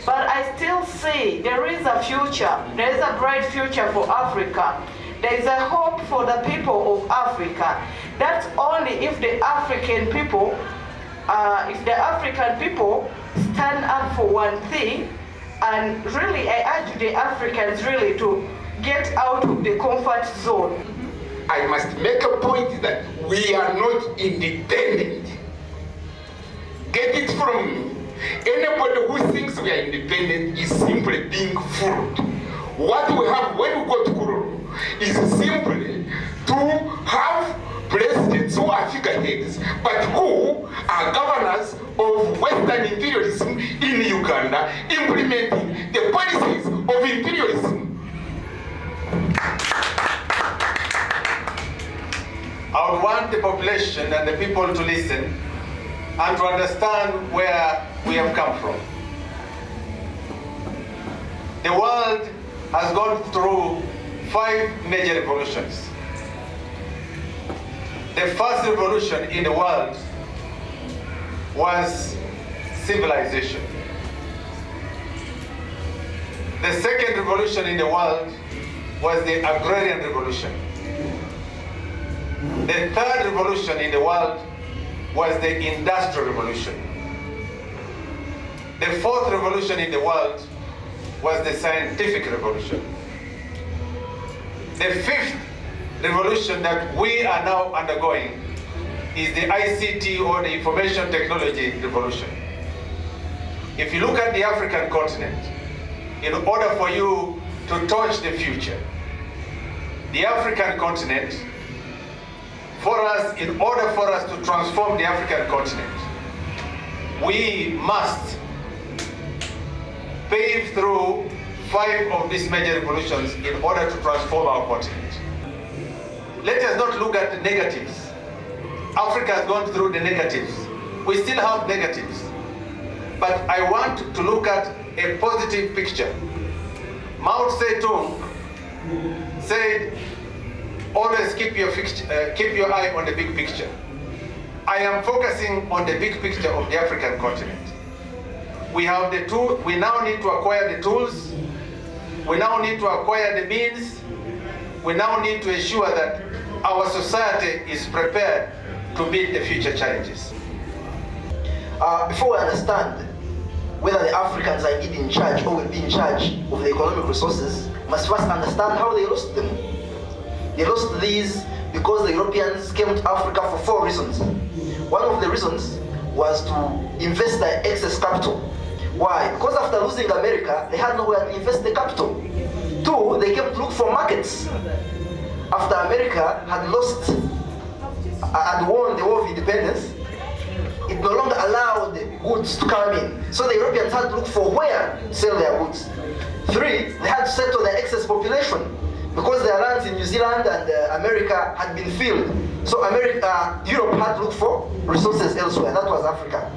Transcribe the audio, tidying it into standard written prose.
But I still see there is a future, there is a bright future for Africa. There is a hope for the people of Africa. That's only if the African people stand up for one thing, and really I urge the Africans really to get out of the comfort zone. I must make a point that we are not independent. Get it from me. Anybody who thinks we are independent is simply being fooled. What we have when we go to Kururu is simply to have presidents who are figureheads, but who are governors of Western imperialism in Uganda, implementing the policies of imperialism. I would want the population and the people to listen and to understand where we have come from. The world has gone through 5 major revolutions. The first revolution in the world was civilization. The second revolution in the world was the agrarian revolution. The third revolution in the world was the industrial revolution. The fourth revolution in the world was the scientific revolution. The fifth revolution that we are now undergoing is the ICT, or the information technology revolution. If you look at the African continent, in order for you to touch the future, the African continent, in order for us to transform the African continent, we must pave through 5 of these major revolutions in order to transform our continent. Let us not look at the negatives. Africa has gone through the negatives. We still have negatives. But I want to look at a positive picture. Mao Zedong said, always keep your eye on the big picture. I am focusing on the big picture of the African continent. We have the tool. We now need to acquire the tools. We now need to acquire the means. We now need to ensure that our society is prepared to meet the future challenges. Before we understand whether the Africans are indeed in charge or will be in charge of the economic resources, we must first understand how they lost them. They lost these because the Europeans came to Africa for 4 reasons. One of the reasons was to invest their excess capital. Why? Because after losing America, they had nowhere to invest the capital. 2, they came to look for markets. After America had won the war of independence, it no longer allowed the goods to come in. So the Europeans had to look for where to sell their goods. 3, they had to settle their excess population, because their lands in New Zealand and America had been filled. So Europe had to look for resources elsewhere. That was Africa.